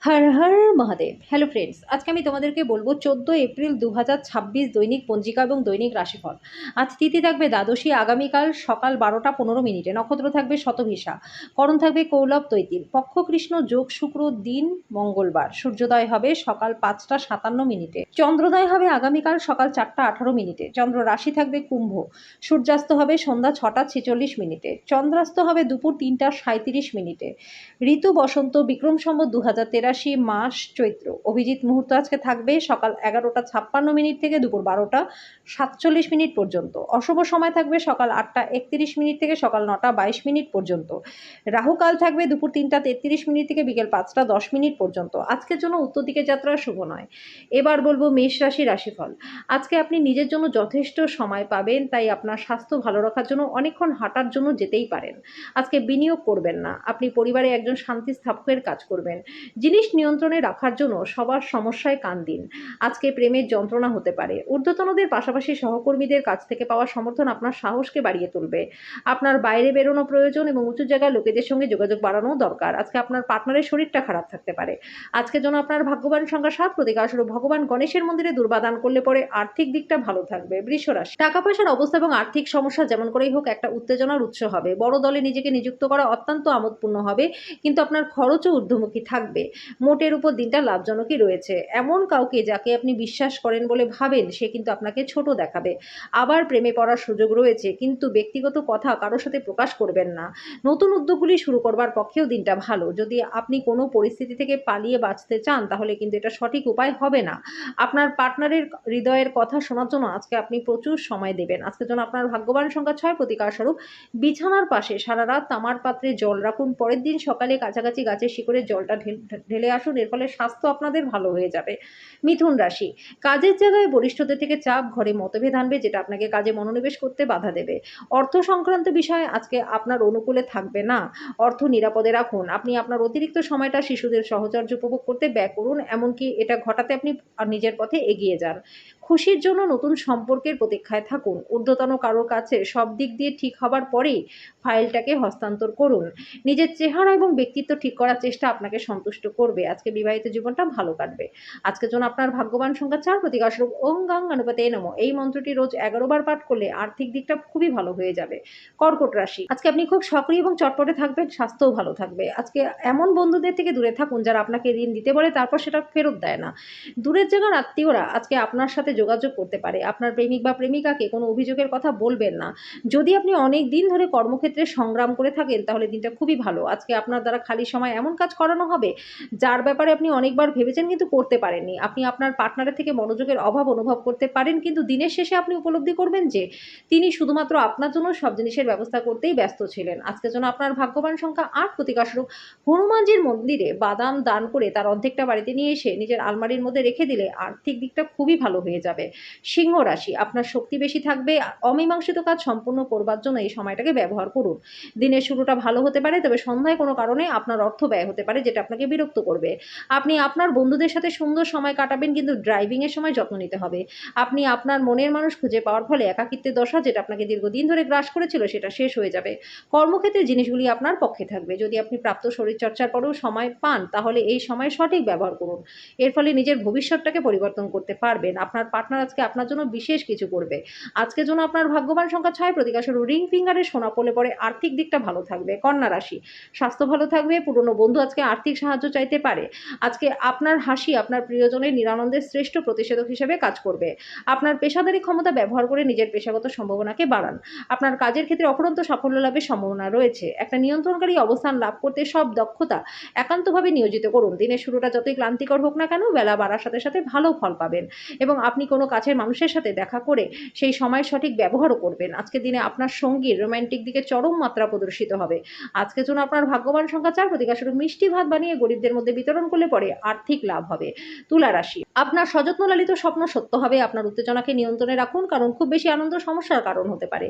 Har Har Mahadev. Hello friends, আজকে আমি তোমাদেরকে বলবো 14 এপ্রিল 2026 দৈনিক পঞ্জিকা এবং দৈনিক রাশিফল। আজ তিথি থাকবে দ্বাদশী, আগামীকাল সকাল 12টা 15 মিনিটে। নক্ষত্র থাকবে শতভিসা, করণ থাকবে কৌলব তৈতির, পক্ষ কৃষ্ণ, যোগ শুক্র, দিন মঙ্গলবার। সূর্যোদয় হবে সকাল 5টা 57 মিনিটে, চন্দ্রোদয় হবে আগামীকাল সকাল 4টা 18 মিনিটে। চন্দ্র রাশি থাকবে কুম্ভ, সূর্যাস্ত হবে সন্ধ্যা 6টা 46 মিনিটে, চন্দ্রাস্ত হবে দুপুর 3টা 37 মিনিটে। ঋতু বসন্ত, বিক্রম সম্বত 2083, মাস চৈত্র। অভিজিৎ মুহূর্ত আজকে থাকবে সকাল 11টা 56 মিনিট থেকে দুপুর 12টা 47 মিনিট পর্যন্ত। অশুভ সময় থাকবে সকাল 8টা 31 মিনিট থেকে সকাল 9টা 22 মিনিট পর্যন্ত। রাহুকাল থাকবে দুপুর 3টা 33 মিনিট থেকে বিকেল 5টা 10 মিনিট পর্যন্ত। আজকের জন্য উত্তর দিকে যাত্রা শুভ নয়। এবার বলবো মেষ রাশি রাশিফল। আজকে আপনি নিজের জন্য যথেষ্ট সময় পাবেন, তাই আপনার স্বাস্থ্য ভালো রাখার জন্য অনেকক্ষণ হাঁটার জন্য যেতেই পারেন। আজকে বিনিয়োগ করবেন না, আপনি পরিবারে একজন শান্তি স্থাপকের কাজ করবেন। জিনিস নিয়ন্ত্রণে রাখার জন্য সবার সমস্যায় কান দিন। আজকে প্রেমের যন্ত্রণা হতে পারে। ঊর্ধ্বতনদের পাশাপাশি সহকর্মীদের কাছ থেকে পাওয়া সমর্থন আপনার সাহসকে বাড়িয়ে তুলবে। আপনার বাইরে বেরোনো প্রয়োজন এবং উঁচু জায়গার লোকেদের সঙ্গে যোগাযোগ বাড়ানো দরকার। আজকে আপনার পার্টনারের শরীরটা খারাপ থাকতে পারে। আজকের জন্য আপনার ভাগ্যবান সংখ্যা 7, প্রতিকারস্বরূপ ভগবান গণেশের মন্দিরে দুর্বাদান করলে পরে আর্থিক দিকটা ভালো থাকবে। বৃষ রাশি, টাকা পয়সার অবস্থা এবং আর্থিক সমস্যা যেমন করেই হোক একটা উত্তেজনার উৎস হবে। বড় দলে নিজেকে নিযুক্ত করা অত্যন্ত আমোদপূর্ণ হবে, কিন্তু আপনার খরচও ঊর্ধ্বমুখী থাকবে। মোটের উপর দিনটা লাভজনকই রয়েছে। এমন কাউকে যাকে আপনি বিশ্বাস করেন বলে ভাবেন, সে কিন্তু আপনাকে ছোট দেখাবে। আবার প্রেমে পড়ার সুযোগ রয়েছে, কিন্তু ব্যক্তিগত কথা কারোর সাথে প্রকাশ করবেন না। নতুন উদ্যোগগুলি শুরু করবার পক্ষেও দিনটা ভালো। যদি আপনি কোনো পরিস্থিতি থেকে পালিয়ে বাঁচতে চান, তাহলে কিন্তু এটা সঠিক উপায় হবে না। আপনার পার্টনারের হৃদয়ের কথা শোনার জন্য আজকে আপনি প্রচুর সময় দেবেন। আজকের জন্য আপনার ভাগ্যবান সংখ্যা 6, প্রতিকার স্বরূপ বিছানার পাশে সারা রাত তামার পাত্রে জল রাখুন। পরের দিন সকালে কাছাকাছি গাছের শিকড়ে জলটা ঢেলে আসুন। এর ফলে স্বাস্থ্য আপনাদের ভালো হয়ে যাবে। মিথুন রাশি, কাজের জায়গায় বরিষ্ঠদের থেকে চাপ, ঘরে মতভেদ আনবে, যেটা আপনাকে কাজে মনোনিবেশ করতে বাধা দেবে। অর্থ সংক্রান্ত বিষয়ে আজকে আপনার অনুকূলে থাকবে না। অর্থ নিরাপদে রাখুন। আপনি আপনার অতিরিক্ত সময়টা শিশুদের সহচর্য উপভোগ করতে ব্যয় করুন, এমনকি এটা ঘটাতে আপনি নিজের পথে এগিয়ে যান। খুশির জন্য নতুন সম্পর্কের প্রতীক্ষায় থাকুন। ঊর্ধ্বতন কারোর কাছে সব দিক দিয়ে ঠিক হবার পরেই ফাইলটাকে হস্তান্তর করুন। নিজের চেহারা এবং ব্যক্তিত্ব ঠিক করার চেষ্টা আপনাকে সন্তুষ্ট করবে। আজকে বিবাহিত জীবনটা ভালো কাটবে। আজকের জন্য আপনার ভাগ্যবান সংখ্যা 4, প্রতিকার স্বরূপ ওং গাং গণপতে নমঃ। এই মন্ত্রটি রোজ 11 বার পাঠ করলে আর্থিক দিকটা খুবই ভালো হয়ে যাবে। কর্কট রাশি, আজকে আপনি খুব সক্রিয় এবং চটপটে থাকবেন, স্বাস্থ্যও ভালো থাকবে। আজকে এমন বন্ধুদের থেকে দূরে থাকুন যারা আপনাকে ঋণ দিতে বলে তারপর সেটা ফেরত দেয় না। দূরের জায়গার আত্মীয়রা আজকে আপনার সাথে যোগাযোগ করতে পারে। আপনার প্রেমিক বা প্রেমিকাকে কোনো অভিযোগের কথা বলবেন না। যদি আপনি অনেক দিন ধরে কর্মক্ষেত্রে সংগ্রাম করে থাকেন, তাহলে দিনটা খুবই ভালো। আজকে আপনার দ্বারা খালি সময় এমন কাজ করানো হবে যার ব্যাপারে আপনি অনেকবার ভেবেছেন কিন্তু করতে পারেননি। আপনি আপনার পার্টনারের থেকে মনোযোগের অভাব অনুভব করতে পারেন, কিন্তু দিনের শেষে আপনি উপলব্ধি করবেন যে তিনি শুধুমাত্র আপনার জন্য সব জিনিসের ব্যবস্থা করতেই ব্যস্ত ছিলেন। আজকের জন্য আপনার ভাগ্যবান সংখ্যা 8, প্রতিকার স্বরূপ হনুমানজির মন্দিরে বাদাম দান করে তার অর্ধেকটা বাড়িতে নিয়ে এসে নিজের আলমারির মধ্যে রেখে দিলে আর্থিক দিকটা খুবই ভালো হয়ে যাবে। সিংহ রাশি, আপনার শক্তি বেশি থাকবে। অমীমাংসিত কাজ সম্পূর্ণ করবার জন্য এই সময়টাকে ব্যবহার করুন। দিনের শুরুটা ভালো হতে পারে, তবে সন্ধ্যায় কোনো কারণে আপনার অর্থ ব্যয় হতে পারে, যেটা আপনাকে বিরক্ত করবে। আপনি আপনার বন্ধুদের সাথে সুন্দর সময় কাটাবেন, কিন্তু ড্রাইভিং এর সময় যত্ন নিতে হবে। আপনি আপনার মনের মানুষ খুঁজে পাওয়ার ফলে একাকিত্বের দশা, যেটা আপনাকে দীর্ঘদিন ধরে গ্রাস করেছিল, সেটা শেষ হয়ে যাবে। কর্মক্ষেত্রে জিনিসগুলি আপনার পক্ষে থাকবে। যদি আপনি প্রাপ্ত শরীরচর্চার পরেও সময় পান, তাহলে এই সময় সঠিক ব্যবহার করুন। এর ফলে নিজের ভবিষ্যৎটাকে পরিবর্তন করতে পারবেন। আপনার পার্টনার আজকে আপনার জন্য বিশেষ কিছু করবে। আজকের জন্য আপনার ভাগ্যবান সংখ্যা 6, প্রতিকার স্বরূপ রিং ফিঙ্গারের সোনা পড়লে পরে আর্থিক দিকটা ভালো থাকবে। কন্যা রাশি, স্বাস্থ্য ভালো থাকবে। পুরনো বন্ধু আজকে আর্থিক সাহায্য চাইতে পারে। আজকে আপনার হাসি আপনার প্রিয়জনের নিরানন্দের শ্রেষ্ঠ প্রতিষেধক হিসেবে কাজ করবে। আপনার পেশাদারি ক্ষমতা ব্যবহার করে নিজের পেশাগত সম্ভাবনাকে বাড়ান। আপনার কাজের ক্ষেত্রে অফুরন্ত সাফল্য লাভের সম্ভাবনা রয়েছে। একটা নিয়ন্ত্রণকারী অবস্থান লাভ করতে সব দক্ষতা একান্তভাবে নিয়োজিত করুন। দিনের শুরুটা যতই ক্লান্তিকর হোক না কেন, বেলা বাড়ার সাথে সাথে ভালো ফল পাবেন, এবং আপনি কোনো কাছের মানুষের সাথে দেখা করে সেই সময়ের সঠিক ব্যবহারও করবেন। আজকের দিনে আপনার সঙ্গীর রোমান্টিক দিকে চরম মাত্রা প্রদর্শিত হবে। আজকের জন্য আপনার ভাগ্যবান সংখ্যা 4, প্রতিকার স্বরূপ মিষ্টি ভাত বানিয়ে গরিবদের মধ্যে বিতরণ করলে পরে আর্থিক লাভ হবে। তুলা রাশি, আপনার সযত্ন লালিত স্বপ্ন সত্য হবে। আপনার উত্তেজনাকে নিয়ন্ত্রণে রাখুন, কারণ খুব বেশি আনন্দ সমস্যার কারণ হতে পারে।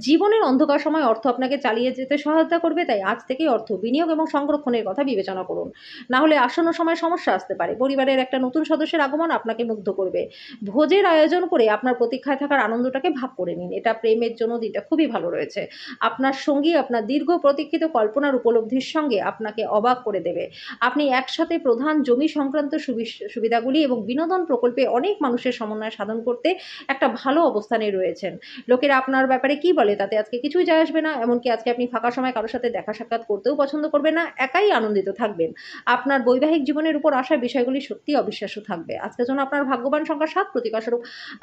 জীবনের অন্ধকার সময় অর্থ আপনাকে চালিয়ে যেতে সহায়তা করবে, তাই আজ থেকেই অর্থ বিনিয়োগ এবং সংরক্ষণের কথা বিবেচনা করুন। না হলে আসন্ন সময়ে সমস্যা আসতে পারে। পরিবারের একটা নতুন সদস্যের আগমন আপনাকে মুগ্ধ করবে। ভোজের আয়োজন করে আপনার প্রতীক্ষায় থাকার আনন্দটাকে ভাগ করে নিন। এটা প্রেমের জন্য দিনটা খুবই ভালো রয়েছে। আপনার সঙ্গী আপনার দীর্ঘ প্রতীক্ষিত কল্পনার উপলব্ধির সঙ্গে আপনাকে অবাক করে দেবে। আপনি একসাথে প্রধান জমি সংক্রান্ত সুবিধাগুলি এবং বিনোদন প্রকল্পে অনেক মানুষের সমন্বয় সাধন করতে একটা ভালো অবস্থানে রয়েছেন। লোকেরা আপনার ব্যাপারে কি বলে তাতে আজকে কিছুই যায় আসবে না। এমনকি আজকে আপনি ফাঁকা সময় কারো সাথে দেখা সাক্ষাৎ করতেও পছন্দ করবেন না, একাই আনন্দিত থাকবেন। আপনার বৈবাহিক জীবনের উপর আসা বিষয়গুলি সত্যিই অবিশ্বাস্য থাকবে। আজকের জন্য আপনার ভাগ্যবান সংখ্যা ৭। প্রতিকারস্বরূপ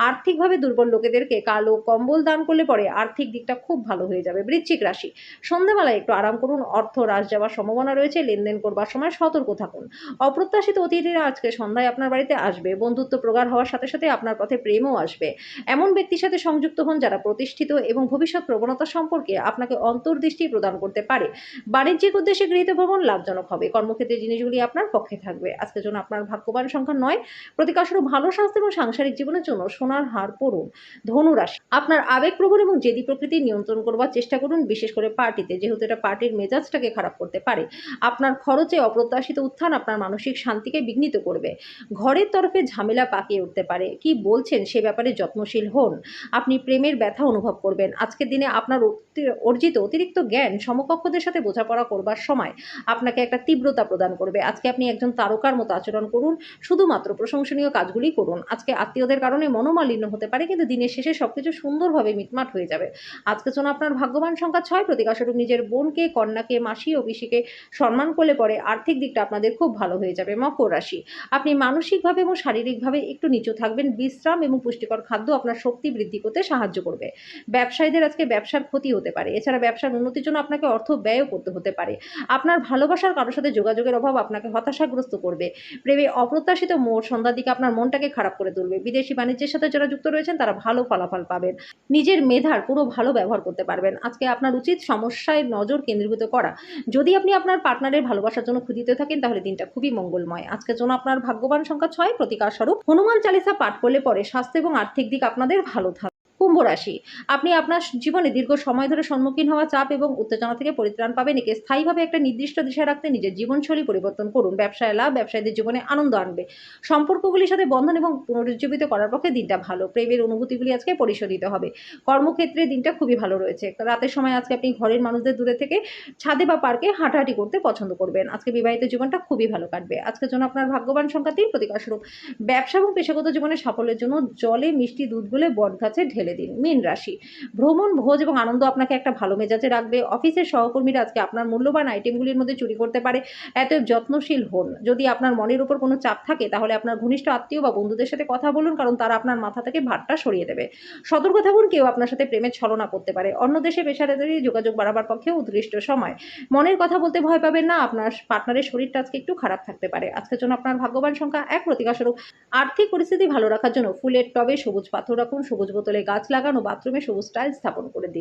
আর্থিকভাবে দুর্বল লোকেদেরকে কালো কম্বল দান করলে পরে আর্থিক দিকটা খুব ভালো হয়ে যাবে। বৃশ্চিক রাশি, সন্ধ্যাবেলায় একটু আরাম করুন। অর্থ হ্রাস যাওয়ার সম্ভাবনা রয়েছে। লেনদেন করবার সময় সতর্ক থাকুন। অপ্রত্যাশিত অতিথিরা আজকে সন্ধ্যায় আপনার বাড়িতে আসবে। বন্ধুত্ব প্রগাঢ় হওয়ার সাথে সাথে আপনার পথে প্রেমও আসবে। এমন ব্যক্তির সাথে সংযুক্ত হন যারা প্রতিষ্ঠিত এবং ভবিষ্যৎ প্রবণতা সম্পর্কে আপনাকে অন্তর্দৃষ্টি প্রদান করতে পারে। বাণিজ্যিক উদ্দেশ্যে গৃহীত ভ্রমণ লাভজনক হবে। কর্মক্ষেত্রে জিনিসগুলি আপনার পক্ষে থাকবে। আজকের জন্য আপনার ভাগ্যবান সংখ্যা ৯। প্রতিকারস্বরূপ ভালো স্বাস্থ্য এবং সাংসারিক জীবনের জন্য সোনার হার পরুন। ধনু রাশি, আপনার আবেগপ্রবণ এবং জেদি প্রকৃতি নিয়ন্ত্রণ করবার চেষ্টা করুন, বিশেষ করে পার্টিতে, যেহেতু এটা পার্টির মেজাজটাকে খারাপ করতে পারে। আপনার খরচে অপ্রত্যাশিত উত্থান আপনার মানসিক শান্তিকে বিঘ্নিত করবে। ঘরের তরফে ঝামেলা পাকিয়ে উঠতে পারে। কি বলছেন সে ব্যাপারে যত্নশীল হন। আপনি প্রেমের ব্যথা অনুভব করবেন। আজকের দিনে আপনার অর্জিত অতিরিক্ত জ্ঞান সমকক্ষদের সাথে বোঝাপড়া করবার সময় আপনাকে একটা তীব্রতা প্রদান করবে। আজকে আপনি একজন তারকার মতো আচরণ করুন। শুধুমাত্র প্রশংসনীয় কাজগুলি করুন। আজকে আত্মীয়দের কারণে মনোমালিন্য হতে পারে, কিন্তু দিনের শেষে সবকিছু সুন্দরভাবে মিটমাট হয়ে যাবে। আজকের জন্য আপনার ভাগ্যবান সংখ্যা ৬। প্রতিকারস্বরূপ নিজের বোনকে, কন্যাকে, মাসি ও পিসিকে সম্মান করলে পরে আর্থিক দিকটা আপনাদের খুব ভালো হয়ে যাবে। মকর রাশি, আপনি মানসিকভাবে এবং শারীরিকভাবে একটু নিচু থাকবেন। বিশ্রাম এবং পুষ্টিকর খাদ্য আপনার শক্তি বৃদ্ধি করতে সাহায্য করবে। ব্যবসায়ীদের আজকে ব্যবসার ক্ষতি হতে পারে। এছাড়া ব্যবসার উন্নতির জন্য আপনাকে অর্থ ব্যয়ও করতে হতে পারে। আপনার ভালোবাসার কারোর সাথে যোগাযোগের অভাব আপনাকে হতাশাগ্রস্ত করবে। প্রেমে অপ্রত্যাশিত মোড় সন্ধ্যার দিকে আপনার মনটাকে খারাপ করে তুলবে। বিদেশি বাণিজ্যের সাথে যারা যুক্ত রয়েছেন তারা ভালো ফলাফল পাবেন। নিজের মেধার পুরো ভালো ব্যবহার করতে পারবেন। আজকে আপনার উচিত সমস্যায় নজর কেন্দ্রীভূত করা। যদি আপনি আপনার পার্টনারের ভালোবাসার জন্য ক্ষুধিত থাকেন তাহলে দিনটা খুবই মঙ্গলময়। আজকের জন্য আপনার ভাগ্যবান সংখ্যা ৬। প্রতিকার স্বরূপ হনুমান চালিসা পাঠ করলে পরে স্বাস্থ্য এবং আর্থিক দিক আপনাদের ভালো থাকবে। কুম্ভ রাশি, আপনি আপনার জীবনে দীর্ঘ সময় ধরে সম্মুখীন হওয়া চাপ এবং উত্তেজনা থেকে পরিত্রাণ পাবেন। একে স্থায়ীভাবে একটা নির্দিষ্ট দিশায় রাখতে নিজের জীবনশৈলী পরিবর্তন করুন। ব্যবসায় লাভ ব্যবসায়ীদের জীবনে আনন্দ আনবে। সম্পর্কগুলির সাথে বন্ধন এবং পুনরুজ্জীবিত করার পক্ষে দিনটা ভালো। প্রেমের অনুভূতিগুলি আজকে পরিশোধিত হবে। কর্মক্ষেত্রে দিনটা খুবই ভালো রয়েছে। রাতের সময় আজকে আপনি ঘরের মানুষদের দূরে থেকে ছাদে বা পার্কে হাঁটাহাঁটি করতে পছন্দ করবেন। আজকে বিবাহিত জীবনটা খুবই ভালো কাটবে। আজকের জন্য আপনার ভাগ্যবান সংখ্যা ৩। প্রতিকার স্বরূপ ব্যবসা এবং পেশাগত জীবনে সাফল্যের জন্য জলে মিষ্টি দুধ গুলে বটগাছে ঢেলে দিন। মীন রাশি, ভ্রমণ, ভোজ এবং আনন্দ আপনাকে একটা ভালো মেজাজে রাখবে। অফিসের সহকর্মীরা আজকে আপনার মূল্যবান আইটেমগুলির মধ্যে চুরি করতে পারে। এত যত্নশীল হন। যদি আপনার মনের উপর কোনো চাপ থাকে তাহলে আপনার ঘনিষ্ঠ আত্মীয় বা বন্ধুদের সাথে কথা বলুন, কারণ তারা আপনার মাথা থেকে ভারটা সরিয়ে দেবে। সতর্ক থাকুন, কেউ আপনার সাথে প্রেমের ছলনা করতে পারে। অন্য দেশে পেশাদারি যোগাযোগ বাড়াবার পক্ষে উৎকৃষ্ট সময়। মনের কথা বলতে ভয় পাবেন না। আপনার পার্টনারের শরীরটা আজকে একটু খারাপ থাকতে পারে। আজকের জন্য আপনার ভাগ্যবান সংখ্যা ১। প্রতিকার স্বরূপ আর্থিক পরিস্থিতি ভালো রাখার জন্য ফুলের টবে সবুজ পাথর রাখুন। সবুজ বোতলে গাছ লাগান ও বাথরুমে সবুজ টাইলস স্থাপন করে দিন।